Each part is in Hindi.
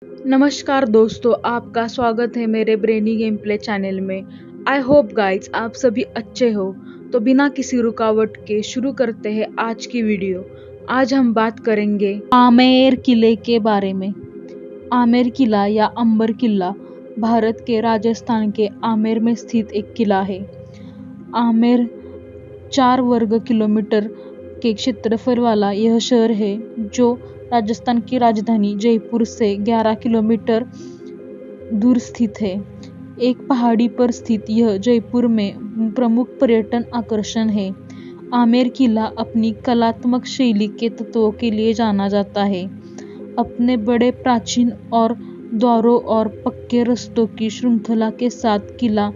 नमस्कार दोस्तों, आपका स्वागत है मेरे ब्रेनी गेम प्ले चैनल में। आई होप गाइज आप सभी अच्छे हो। तो बिना किसी रुकावट के शुरू करते हैं आज की वीडियो। आज हम बात करेंगे आमेर किले के बारे में। आमेर किला या अंबर किला भारत के राजस्थान के आमेर में स्थित एक किला है। आमेर 4 वर्ग किलोमीटर के क्षेत्रफल वाला यह शहर है जो राजस्थान की राजधानी जयपुर से 11 किलोमीटर दूर स्थित है। एक पहाड़ी पर स्थित यह जयपुर में प्रमुख पर्यटन आकर्षण है। आमेर किला अपनी कलात्मक शैली के तत्वों के लिए जाना जाता है। अपने बड़े प्राचीन और द्वारों और पक्के रास्तों की श्रृंखला के साथ किला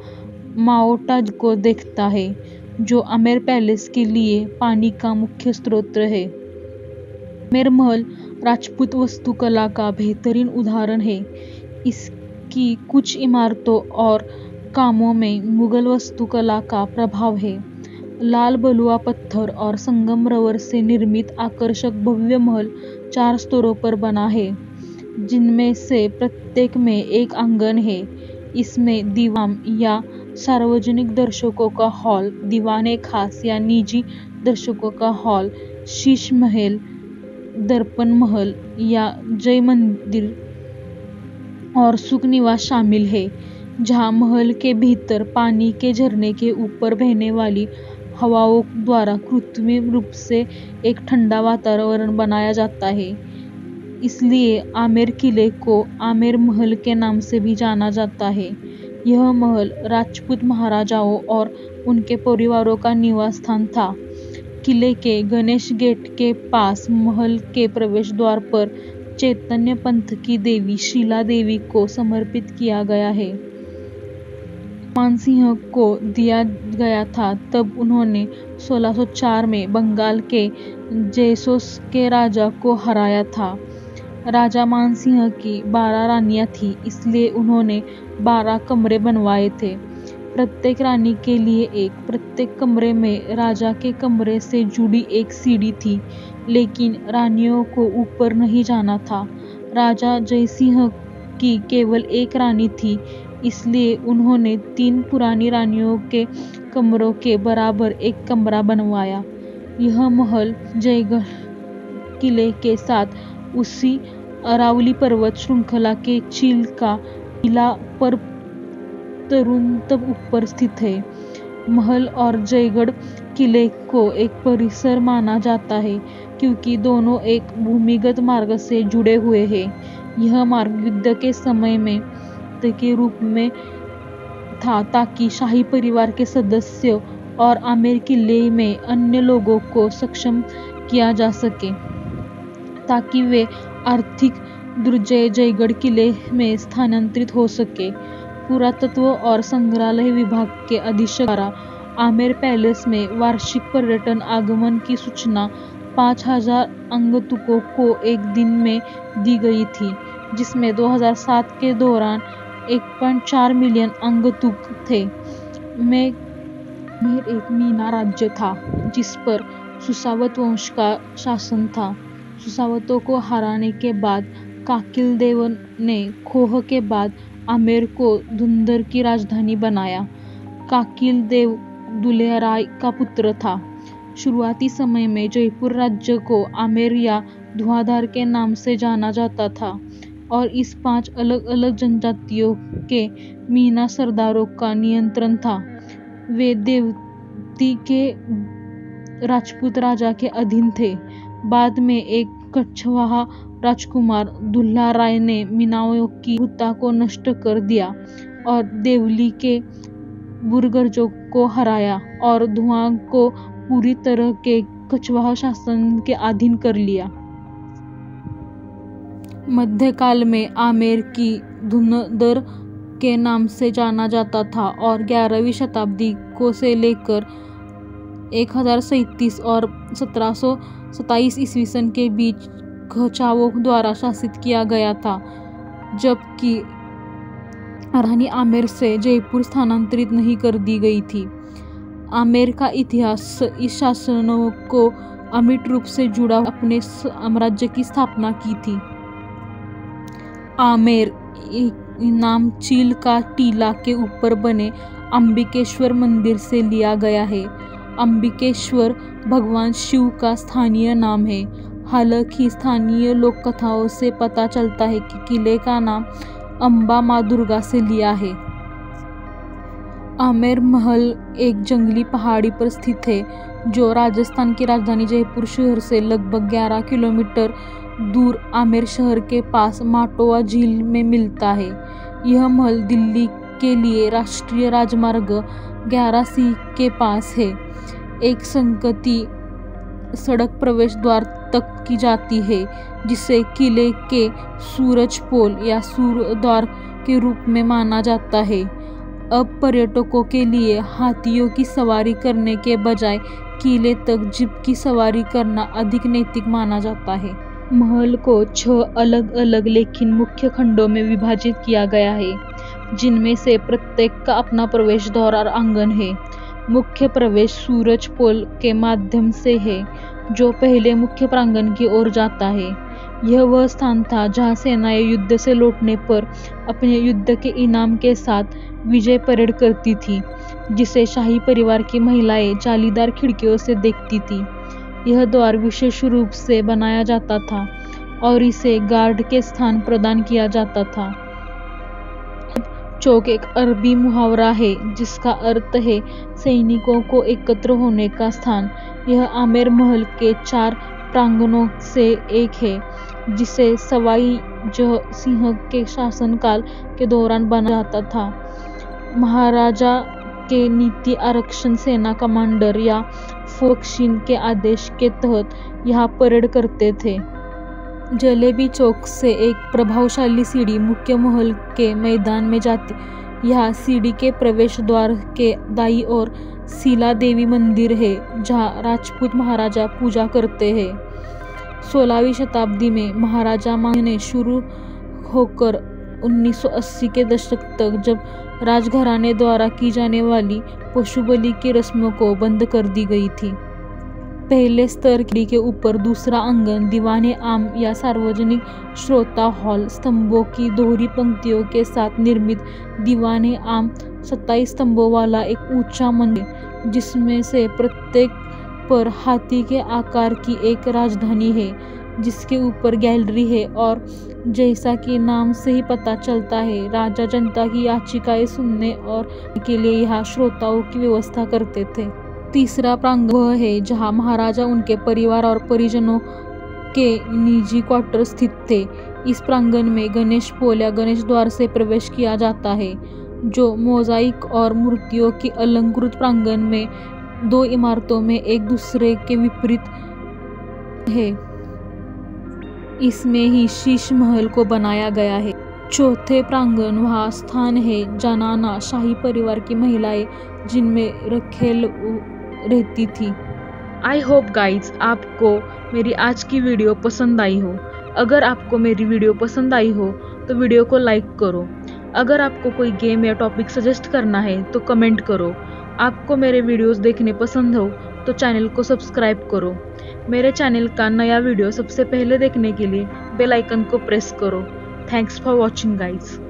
माओटा को देखता है, जो आमेर पैलेस के लिए पानी का मुख्य स्रोत है। आमेर महल राजपूत वास्तुकला का बेहतरीन उदाहरण है। इसकी कुछ इमारतों और कामों में मुगल वास्तुकला का प्रभाव है। लाल बलुआ पत्थर और संगमरमर से निर्मित आकर्षक भव्य महल 4 स्तरों पर बना है, जिनमें से प्रत्येक में एक आंगन है। इसमें दीवान या सार्वजनिक दर्शकों का हॉल, दीवाने खास या निजी दर्शकों का हॉल, शीश महल, दर्पण महल या जय मंदिर और सुख निवास शामिल है, जहां महल के भीतर पानी के झरने के ऊपर बहने वाली हवाओं द्वारा कृत्रिम रूप से एक ठंडा वातावरण बनाया जाता है। इसलिए आमेर किले को आमेर महल के नाम से भी जाना जाता है। यह महल राजपूत महाराजाओं और उनके परिवारों का निवास स्थान था। किले के गणेश गेट के पास महल के प्रवेश द्वार पर चैतन्य पंथ की देवी शीला देवी को समर्पित किया गया है। मानसिंह को दिया गया था, तब उन्होंने 1604 में बंगाल के जयसोस के राजा को हराया था। राजा मानसिंह की 12 रानियां थीं, इसलिए उन्होंने 12 कमरे बनवाए थे, प्रत्येक रानी के लिए एक। प्रत्येक कमरे में राजा के कमरे से जुड़ी एक सीढ़ी थी, लेकिन रानियों को ऊपर नहीं जाना था। राजा जयसिंह की केवल एक रानी थी, इसलिए उन्होंने 3 पुरानी रानियों के कमरों के बराबर एक कमरा बनवाया। यह महल जयगढ़ किले के साथ उसी अरावली पर्वत श्रृंखला के चील का किला पर तब ऊपर स्थित है। महल और जयगढ़ किले को एक परिसर माना जाता है, क्योंकि दोनों एक भूमिगत मार्ग से जुड़े हुए हैं। यह मार्ग युद्ध के समय में के रूप में था, ताकि शाही परिवार के सदस्यों और आमेर किले में अन्य लोगों को सक्षम किया जा सके, ताकि वे आर्थिक दुर्जय जयगढ़ किले में स्थानांतरित हो सके। पुरातत्व और संग्रहालय विभाग के अधीक्षक द्वारा आमेर पैलेस में वार्षिक पर्यटन आगमन की सूचना 5000 आगंतुकों को एक दिन में दी गई थी, जिसमें 2007 के दौरान 1.4 मिलियन आगंतुक थे। आमेर एक मीना राज्य था, जिस पर सुसावत वंश का शासन था। सुसावतों को हराने के बाद काकिल देव ने खोह के बाद आमेर को धुंधर की राजधानी बनाया। काकिल देव दुलेराय का पुत्र था। शुरुआती समय में जयपुर राज्य को आमेर या धुआंधार के नाम से जाना जाता था, और इस 5 अलग अलग जनजातियों के मीना सरदारों का नियंत्रण था। वे देवती के राजपूत राजा के अधीन थे। बाद में एक कछवाहा राजकुमार दुल्ला राय ने मीनाओं की हुता को नष्ट कर दिया और देवली के बुर्गजों को हराया और धुआं को पूरी तरह के कछवाहा शासन के अधीन कर लिया। मध्यकाल में आमेर की धुंधर के नाम से जाना जाता था, और 11वीं शताब्दी को से लेकर 1037 और 1727 ईस्वी के बीच खचावों द्वारा शासित किया गया था, जबकि रानी आमेर से जयपुर स्थानांतरित नहीं कर दी गई थी। आमेर का इतिहास इस शासनों को अमिट रूप से जुड़ा अपने साम्राज्य की स्थापना की थी। आमेर नाम चील का टीला के ऊपर बने अंबिकेश्वर मंदिर से लिया गया है। अंबिकेश्वर भगवान शिव का स्थानीय नाम है। हालांकि स्थानीय लोक कथाओं से पता चलता है कि किले का नाम अंबा माँ दुर्गा से लिया है। आमेर महल एक जंगली पहाड़ी पर स्थित है जो राजस्थान की राजधानी जयपुर शहर से लगभग 11 किलोमीटर दूर आमेर शहर के पास माटोवा झील में मिलता है। यह महल दिल्ली के लिए राष्ट्रीय राजमार्ग 11C के पास है। एक संकती सड़क प्रवेश द्वार तक की जाती है जिसे किले के सूरज पोल या सूर्य द्वार के रूप में माना जाता है। अब पर्यटकों के लिए हाथियों की सवारी करने के बजाय किले तक जीप की सवारी करना अधिक नैतिक माना जाता है। महल को 6 अलग अलग लेकिन मुख्य खंडों में विभाजित किया गया है, जिनमें से प्रत्येक का अपना प्रवेश द्वार और आंगन है। मुख्य प्रवेश सूरज पोल के माध्यम से है जो पहले मुख्य प्रांगण की ओर जाता है। यह वह स्थान था जहां सेनाएं युद्ध से लौटने पर अपने युद्ध के इनाम के साथ विजय परेड करती थी, जिसे शाही परिवार की महिलाएं जालीदार खिड़कियों से देखती थी। यह द्वार विशेष रूप से बनाया जाता था और इसे गार्ड के स्थान प्रदान किया जाता था। चौक एक अरबी मुहावरा है जिसका अर्थ है सैनिकों को एकत्र होने का स्थान। यह आमेर महल के 4 प्रांगणों से एक है जिसे सवाई जय सिंह के शासनकाल के दौरान बनाया जाता था। महाराजा के नीति आरक्षण सेना कमांडर या फोक्सिन के आदेश के तहत यहाँ परेड करते थे। जलेबी चौक से एक प्रभावशाली सीढ़ी मुख्य महल के मैदान में जाती। यहाँ सीढ़ी के प्रवेश द्वार के दाईं ओर सीला देवी मंदिर है जहाँ राजपूत महाराजा पूजा करते हैं। 16वीं शताब्दी में महाराजा ने शुरू होकर 1980 के दशक तक जब राजघराने द्वारा की जाने वाली पशु बलि की रस्मों को बंद कर दी गई थी। पहले स्तर के ऊपर दूसरा आंगन दीवाने आम या सार्वजनिक श्रोता हॉल स्तंभों की दोहरी पंक्तियों के साथ निर्मित दीवाने आम 27 स्तंभों वाला एक ऊंचा मंदिर जिसमें से प्रत्येक पर हाथी के आकार की एक राजधानी है जिसके ऊपर गैलरी है और जैसा कि नाम से ही पता चलता है राजा जनता की याचिकाएं सुनने और के लिए यहाँ श्रोताओं की व्यवस्था करते थे। तीसरा प्रांगण वह है जहाँ महाराजा उनके परिवार और परिजनों के निजी क्वार्टर स्थित थे। इस प्रांगण में गणेश पोल या गणेश द्वार से प्रवेश किया जाता है जो मोजाइक और मूर्तियों की अलंकृत प्रांगण में 2 इमारतों में एक दूसरे के विपरीत है। इसमें ही शीश महल को बनाया गया है। चौथे प्रांगण वह स्थान है जनाना शाही परिवार की महिलाएं जिनमें रखेल रहती थी। आई होप गाइज आपको मेरी आज की वीडियो पसंद आई हो। अगर आपको मेरी वीडियो पसंद आई हो तो वीडियो को लाइक करो। अगर आपको कोई गेम या टॉपिक सजेस्ट करना है तो कमेंट करो। आपको मेरे वीडियोस देखने पसंद हो तो चैनल को सब्सक्राइब करो। मेरे चैनल का नया वीडियो सबसे पहले देखने के लिए बेल आइकन को प्रेस करो। Thanks for watching guys.